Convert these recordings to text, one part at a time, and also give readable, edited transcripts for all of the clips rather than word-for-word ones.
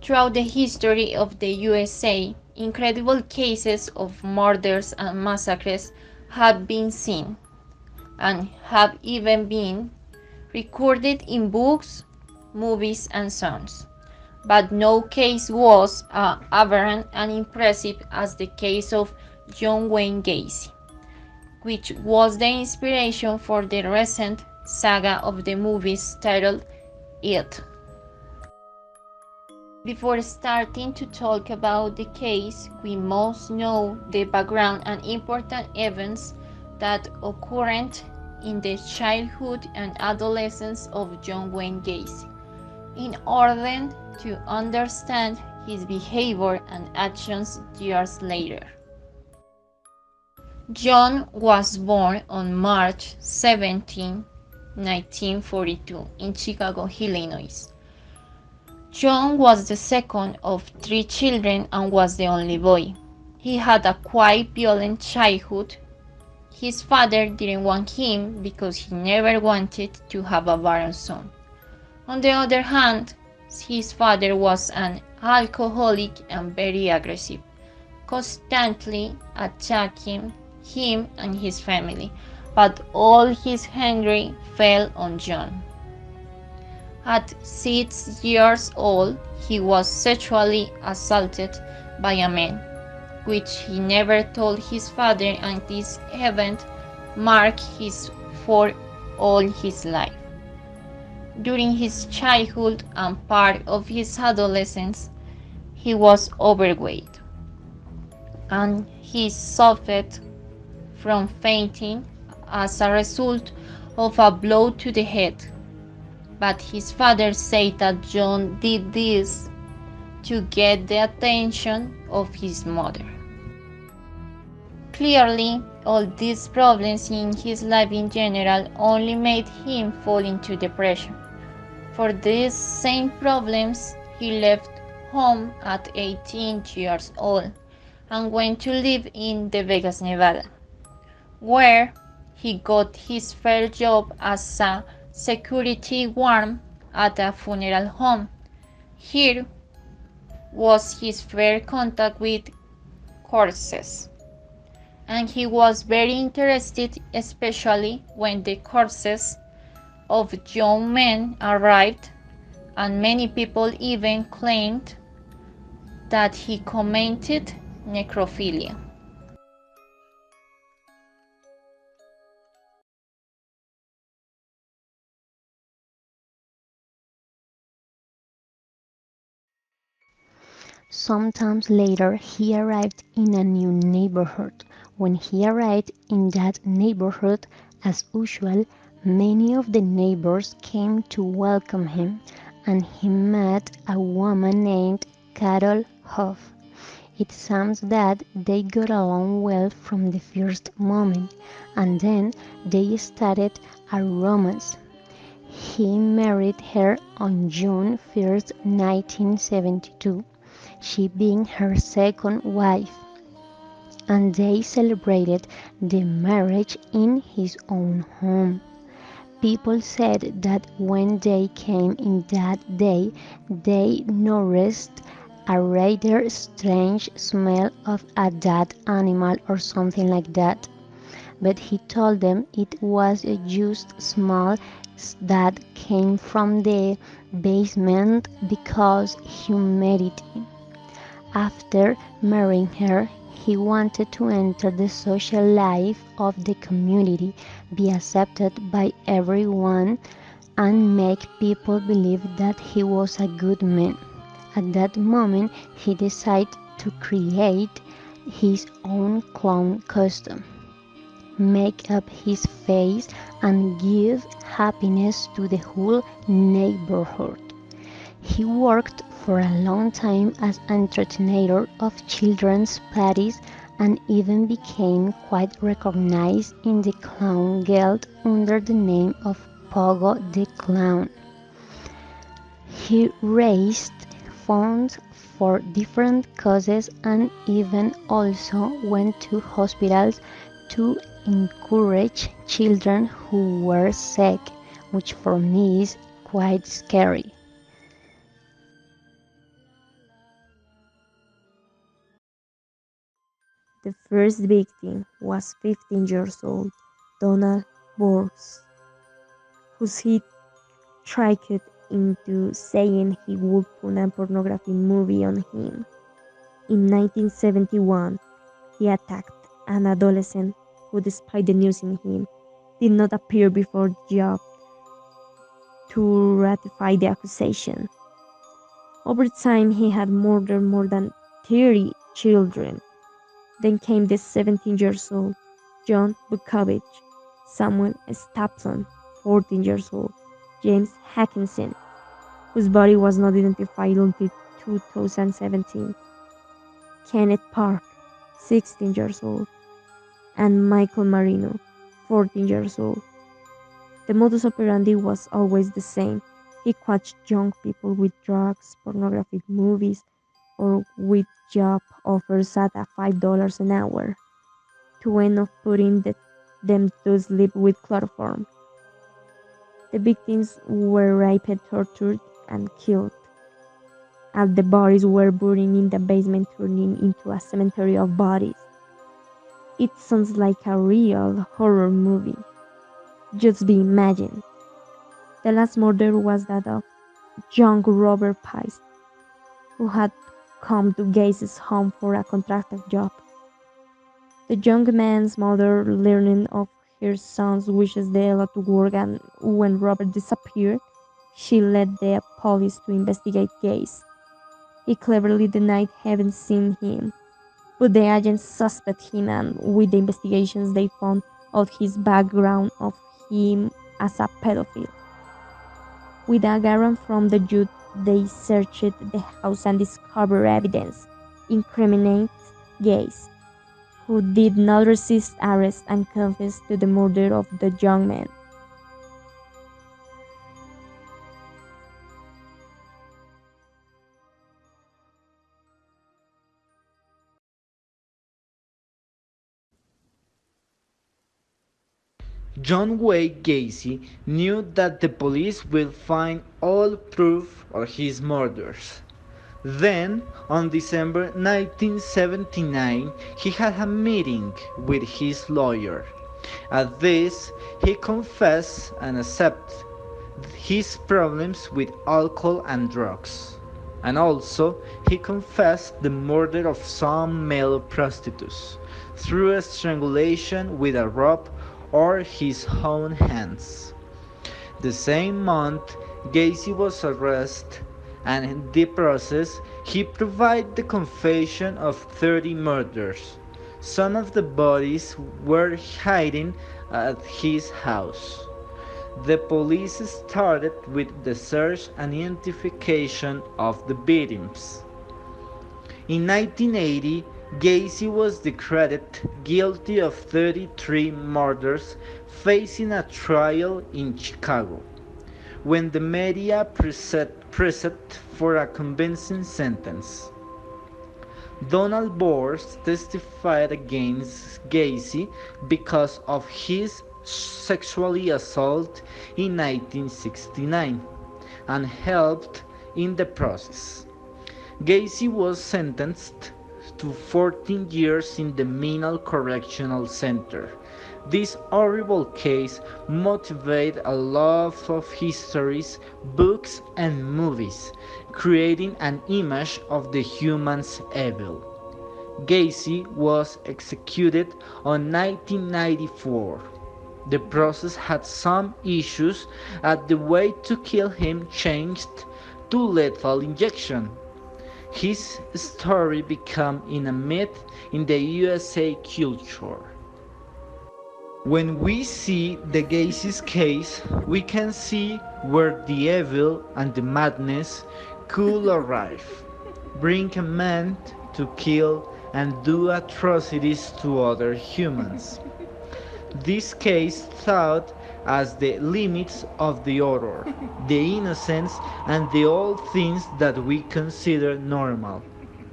Throughout the history of the USA, incredible cases of murders and massacres have been seen, and have even been recorded in books, movies, and songs. But no case was as aberrant and impressive as the case of John Wayne Gacy, which was the inspiration for the recent saga of the movies titled It. Before starting to talk about the case, we must know the background and important events that occurred in the childhood and adolescence of John Wayne Gacy, in order to understand his behavior and actions years later. Jhon was born on March 17, 1942, in Chicago, Illinois. Jhon was the second of three children and was the only boy. He had a quite violent childhood. His father didn't want him because he never wanted to have a barren son. On the other hand, his father was an alcoholic and very aggressive, constantly attacking him and his family, but all his anger fell on Jhon. At 6 years old, he was sexually assaulted by a man, which he never told his father, and this event marked his for all his life. During his childhood and part of his adolescence, he was overweight, and he suffered from fainting as a result of a blow to the head. But his father said that Jhon did this to get the attention of his mother. Clearly, all these problems in his life in general only made him fall into depression. For these same problems, he left home at 18 years old and went to live in the Vegas, Nevada, where he got his first job as a security guard at a funeral home. Here was his first contact with corpses, and he was very interested, especially when the corpses of young men arrived, and many people even claimed that he committed necrophilia. Sometimes later he arrived in a new neighborhood. When he arrived in that neighborhood, as usual, many of the neighbors came to welcome him, and he met a woman named Carol Hoff. It seems that they got along well from the first moment, and then they started a romance. He married her on June 1st, 1972, she being her second wife, and they celebrated the marriage in his own home. People said that when they came in that day, they noticed a rather strange smell of a dead animal or something like that. But he told them it was just smell that came from the basement because humidity. After marrying her, he wanted to enter the social life of the community, be accepted by everyone, and make people believe that he was a good man. At that moment, he decided to create his own clown costume, make up his face, and give happiness to the whole neighborhood. He worked for a long time as entertainer of children's parties and even became quite recognized in the Clown Guild under the name of Pogo the Clown. He raised funds for different causes and even also went to hospitals to encourage children who were sick, which for me is quite scary. The first victim was 15 years old Donald Borges, who he tricked into saying he would put a pornography movie on him. In 1971, he attacked an adolescent who, despite the news in him, did not appear before the judge to ratify the accusation. Over time, he had murdered more than 30 children. Then came the 17 years old Jhon Bukovich, Samuel Stapson, 14 years old, James Hackinson, whose body was not identified until 2017, Kenneth Park, 16 years old, and Michael Marino, 14 years old. The modus operandi was always the same. He caught young people with drugs, pornographic movies, or with job offers at $5 an hour to end up putting them to sleep with chloroform. The victims were raped, tortured, and killed, and the bodies were buried in the basement, turning into a cemetery of bodies. It sounds like a real horror movie. Just be imagined. The last murder was that of young Robert Pice, who had come to Gacy's home for a contracted job. The young man's mother, learning of her son's wishes, they allowed to work, and when Robert disappeared, she led the police to investigate Gacy. He cleverly denied having seen him, but the agents suspect him, and with the investigations, they found out his background of him as a pedophile. With a warrant from the judge, they searched the house and discovered evidence incriminating Gacy, who did not resist arrest and confessed to the murder of the young man. John Wayne Gacy knew that the police will find all proof of his murders. Then, on December 1979, he had a meeting with his lawyer. At this, he confessed and accepted his problems with alcohol and drugs. And also, he confessed the murder of some male prostitutes through strangulation with a rope or his own hands. The same month, Gacy was arrested, and in the process, he provided the confession of 30 murders. Some of the bodies were hiding at his house. The police started with the search and identification of the victims. In 1980, Gacy was declared guilty of 33 murders, facing a trial in Chicago, when the media pressed for a convincing sentence. Donald Borges testified against Gacy because of his sexually assault in 1969 and helped in the process. Gacy was sentenced to 14 years in the Menal Correctional Center. This horrible case motivated a love of histories, books, and movies, creating an image of the humans evil. Gacy was executed on 1994. The process had some issues as the way to kill him changed to lethal injection. His story became a myth in the USA culture. When we see the Gacy's case, we can see where the evil and the madness could arrive, bring a man to kill and do atrocities to other humans. This case taught us the limits of the horror, the innocence, and the old things that we consider normal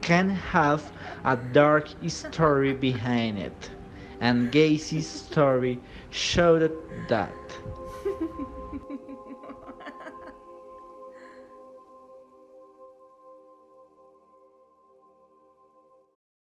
can have a dark story behind it. And Gacy's story showed that.